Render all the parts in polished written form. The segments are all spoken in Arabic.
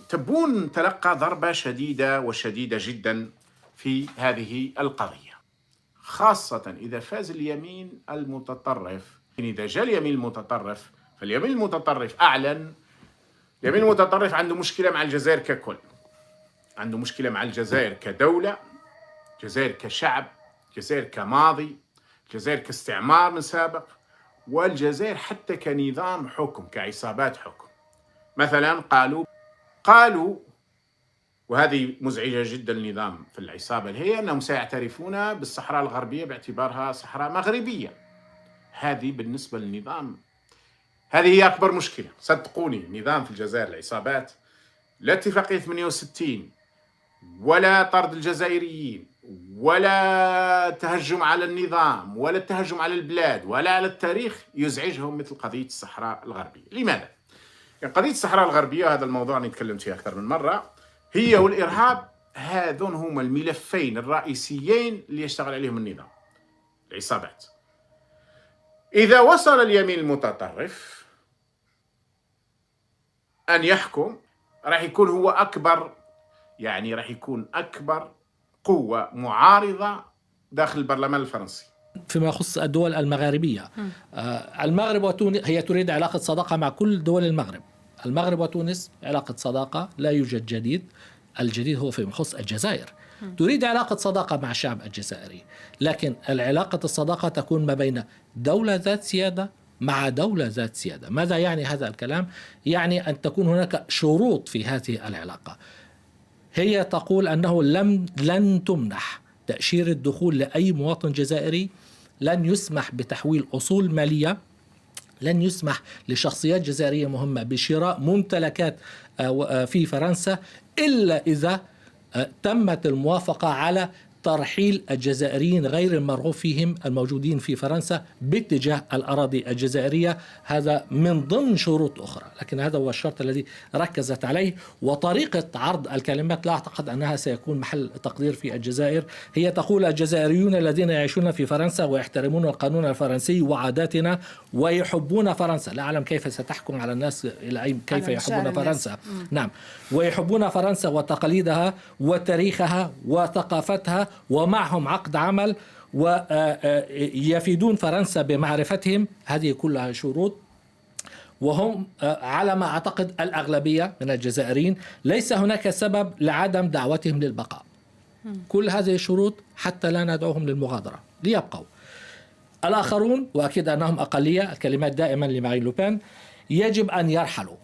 تبون تلقى ضربة شديدة وشديدة جدا في هذه القضية، خاصة إذا فاز اليمين المتطرف. إذا جاء اليمين المتطرف فاليمين المتطرف أعلن، اليمين المتطرف عنده مشكلة مع الجزائر ككل، عنده مشكلة مع الجزائر كدولة، الجزائر كشعب، الجزائر كماضي، الجزائر كاستعمار من سابق، والجزائر حتى كنظام حكم، كعصابات حكم. مثلا قالوا وهذه مزعجة جدا للنظام في العصابة هي أنهم سيعترفون بالصحراء الغربية باعتبارها صحراء مغربية. هذه بالنسبة للنظام هذه هي أكبر مشكلة، صدقوني. النظام في الجزائر العصابات، لا اتفاقية 68 ولا طرد الجزائريين ولا تهجم على النظام ولا التهجم على البلاد ولا على التاريخ يزعجهم مثل قضية الصحراء الغربية. لماذا؟ يعني قضية الصحراء الغربية، هذا الموضوع أنا تكلمت فيه أكثر من مرة، هي والإرهاب، هذون هما الملفين الرئيسيين اللي يشتغل عليهم النظام، العصابات. إذا وصل اليمين المتطرف أن يحكم راح يكون هو أكبر، يعني راح يكون أكبر قوة معارضة داخل البرلمان الفرنسي. فيما يخص الدول المغاربية، المغرب وتونس هي تريد علاقة صداقة مع كل دول المغرب. المغرب وتونس علاقة صداقة، لا يوجد جديد. الجديد هو فيما يخص الجزائر، تريد علاقة صداقة مع الشعب الجزائري، لكن العلاقة الصداقة تكون ما بين دولة ذات سيادة مع دولة ذات سيادة. ماذا يعني هذا الكلام؟ يعني أن تكون هناك شروط في هذه العلاقة. هي تقول أنه لن تمنح تأشيرة الدخول لأي مواطن جزائري، لن يسمح بتحويل أصول مالية، لن يسمح لشخصيات جزائرية مهمة بشراء ممتلكات في فرنسا إلا إذا تمت الموافقة على ترحيل الجزائريين غير المرغوب فيهم الموجودين في فرنسا باتجاه الأراضي الجزائرية. هذا من ضمن شروط أخرى، لكن هذا هو الشرط الذي ركزت عليه. وطريقة عرض الكلمات لا أعتقد أنها سيكون محل تقدير في الجزائر. هي تقول: الجزائريون الذين يعيشون في فرنسا ويحترمون القانون الفرنسي وعاداتنا ويحبون فرنسا. لا أعلم كيف ستحكم على الناس إلى كيف يحبون فرنسا. نعم، ويحبون فرنسا وتقاليدها وتاريخها وثقافتها، ومعهم عقد عمل، ويفيدون فرنسا بمعرفتهم. هذه كلها شروط، وهم على ما أعتقد الأغلبية من الجزائريين. ليس هناك سبب لعدم دعوتهم للبقاء. كل هذه الشروط حتى لا ندعوهم للمغادرة، ليبقوا. الآخرون، وأكيد أنهم أقلية، الكلمات دائما لمارين لوبين، يجب أن يرحلوا،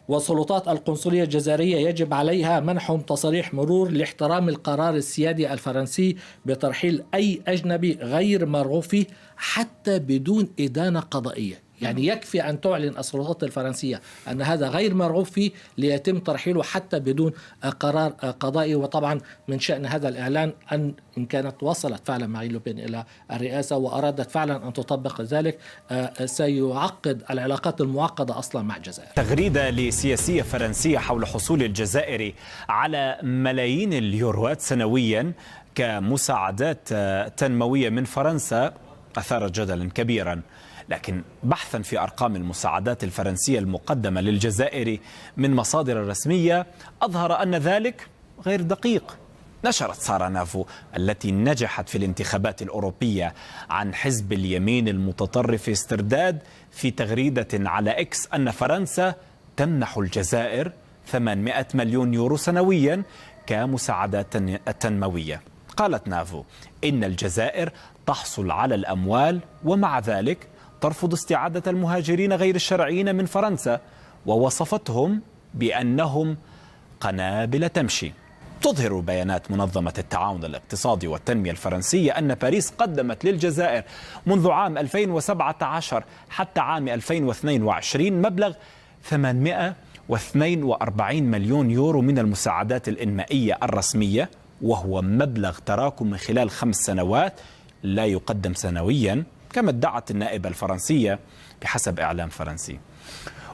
والسلطات القنصلية الجزائرية يجب عليها منحهم تصريح مرور لاحترام القرار السيادي الفرنسي بترحيل أي أجنبي غير مرغوب فيه حتى بدون إدانة قضائية. يعني يكفي أن تعلن السلطات الفرنسية أن هذا غير مرغوب فيه ليتم ترحيله حتى بدون قرار قضائي. وطبعا من شأن هذا الإعلان أن إن كانت وصلت فعلا مارين لوبين إلى الرئاسة وأرادت فعلا أن تطبق ذلك، سيعقد العلاقات المعقدة أصلا مع الجزائر. تغريدة لسياسية فرنسية حول حصول الجزائر على ملايين اليوروات سنويا كمساعدات تنموية من فرنسا أثارت جدلا كبيرا، لكن بحثا في أرقام المساعدات الفرنسية المقدمة للجزائر من مصادر رسمية أظهر أن ذلك غير دقيق. نشرت سارة نافو التي نجحت في الانتخابات الأوروبية عن حزب اليمين المتطرف استرداد في تغريدة على إكس أن فرنسا تمنح الجزائر 800 مليون يورو سنويا كمساعدات تنموية. قالت نافو إن الجزائر تحصل على الأموال ومع ذلك ترفض استعادة المهاجرين غير الشرعيين من فرنسا، ووصفتهم بأنهم قنابل تمشي. تظهر بيانات منظمة التعاون الاقتصادي والتنمية الفرنسية أن باريس قدمت للجزائر منذ عام 2017 حتى عام 2022 مبلغ 842 مليون يورو من المساعدات الإنمائية الرسمية، وهو مبلغ تراكمي خلال 5 سنوات لا يقدم سنويا كما ادعت النائبة الفرنسية بحسب إعلام فرنسي.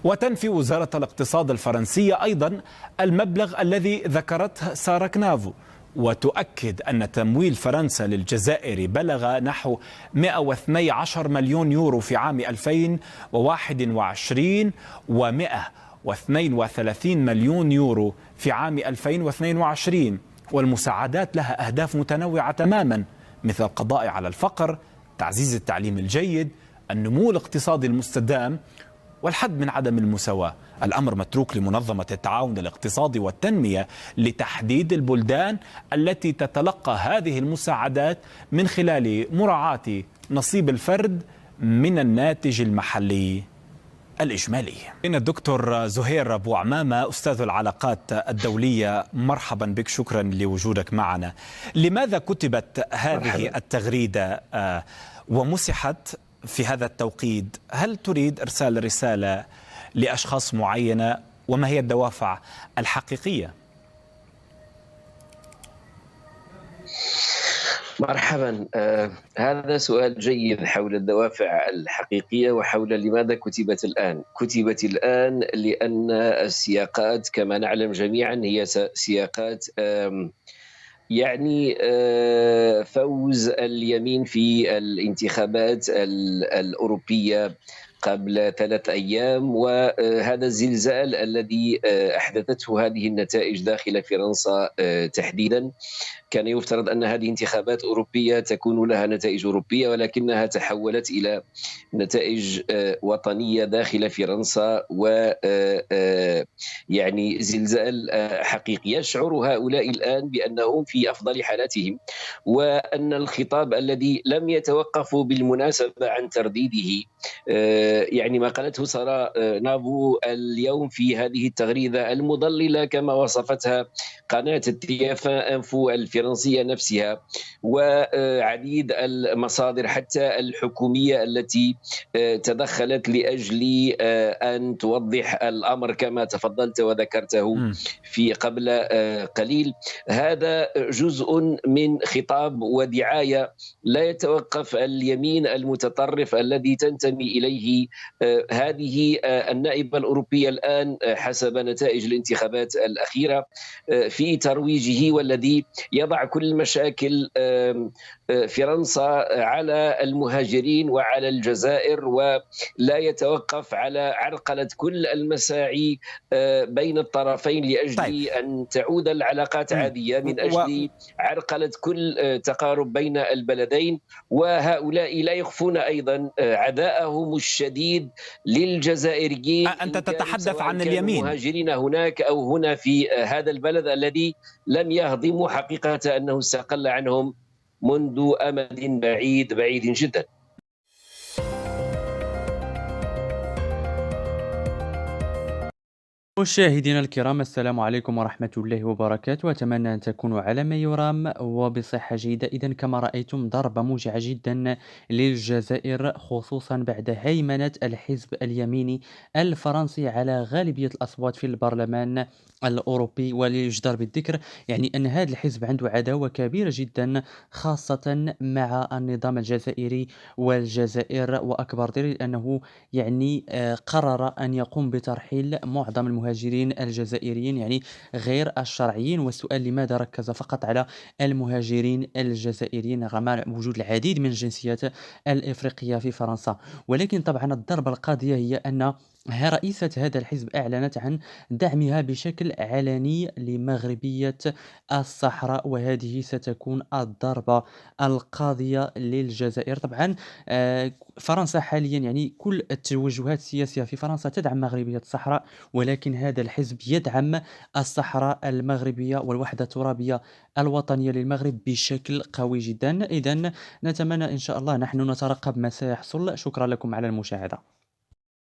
وتنفي وزارة الاقتصاد الفرنسية أيضا المبلغ الذي ذكرته سارة نافو، وتؤكد أن تمويل فرنسا للجزائر بلغ نحو 112 مليون يورو في عام 2021 و111 و32 مليون يورو في عام 2022، والمساعدات لها أهداف متنوعة تماما، مثل القضاء على الفقر، تعزيز التعليم الجيد، النمو الاقتصادي المستدام، والحد من عدم المساواة. الأمر متروك لمنظمة التعاون الاقتصادي والتنمية لتحديد البلدان التي تتلقى هذه المساعدات من خلال مراعاة نصيب الفرد من الناتج المحلي الإجمالي. الدكتور زهير أبو عمامة، أستاذ العلاقات الدولية، مرحبا بك، شكرا لوجودك معنا. لماذا كتبت هذه التغريدة ومسحت في هذا التوقيت؟ هل تريد إرسال رسالة لأشخاص معينة، وما هي الدوافع الحقيقية؟ مرحبا. هذا سؤال جيد حول الدوافع الحقيقية وحول لماذا كتبت الآن. كتبت الآن لأن السياقات كما نعلم جميعا هي سياقات يعني فوز اليمين في الانتخابات الأوروبية قبل 3 أيام، وهذا الزلزال الذي أحدثته هذه النتائج داخل فرنسا تحديدا. كان يفترض أن هذه انتخابات أوروبية تكون لها نتائج أوروبية، ولكنها تحولت إلى نتائج وطنية داخل فرنسا، و يعني زلزال حقيقي. يشعر هؤلاء الآن بأنهم في أفضل حالاتهم، وأن الخطاب الذي لم يتوقفوا بالمناسبة عن ترديده، يعني ما قالته سارة نافو اليوم في هذه التغريدة المضللة كما وصفتها قناة التيافا انفو الفرنسية نفسها، وعديد المصادر حتى الحكومية التي تدخلت لأجل أن توضح الأمر كما تفضلت وذكرته في قبل قليل. هذا جزء من خطاب ودعاية لا يتوقف اليمين المتطرف الذي تنتمي إليه هذه النائبة الأوروبية الآن حسب نتائج الانتخابات الأخيرة في ترويجه، والذي يضع كل مشاكل فرنسا على المهاجرين وعلى الجزائر، ولا يتوقف على عرقلة كل المساعي بين الطرفين لأجل أن تعود العلاقات عادية، من أجل عرقلة كل تقارب بين البلدين. وهؤلاء لا يخفون أيضا عداءهم الشديد للجزائريين. أنت تتحدث عن اليمين، مهاجرين هناك أو هنا في هذا البلد الذي لم يهضموا حقيقة أنه استقل عنهم منذ أمد بعيد جدا. مشاهدينا الكرام، السلام عليكم ورحمة الله وبركاته. أتمنى أن تكونوا على ما يرام وبصحة جيدة. إذن كما رأيتم ضربة موجعة جدا للجزائر، خصوصا بعد هيمنة الحزب اليميني الفرنسي على غالبية الأصوات في البرلمان الأوروبي. وليجدر بالذكر يعني أن هذا الحزب عنده عداوة كبيرة جدا خاصة مع النظام الجزائري والجزائر، وأكبر دليل أنه يعني قرر أن يقوم بترحيل معظم المهاجرين الجزائريين يعني غير الشرعيين. والسؤال لماذا ركز فقط على المهاجرين الجزائريين رغم وجود العديد من الجنسيات الإفريقية في فرنسا؟ ولكن طبعا الضربة القاضية هي أن رئيسة هذا الحزب أعلنت عن دعمها بشكل علني لمغربية الصحراء، وهذه ستكون الضربة القاضية للجزائر. طبعا فرنسا حاليا يعني كل التوجهات السياسية في فرنسا تدعم مغربية الصحراء، ولكن هذا الحزب يدعم الصحراء المغربية والوحدة الترابية الوطنية للمغرب بشكل قوي جدا. إذن نتمنى إن شاء الله، نحن نترقب ما سيحصل. شكرا لكم على المشاهدة.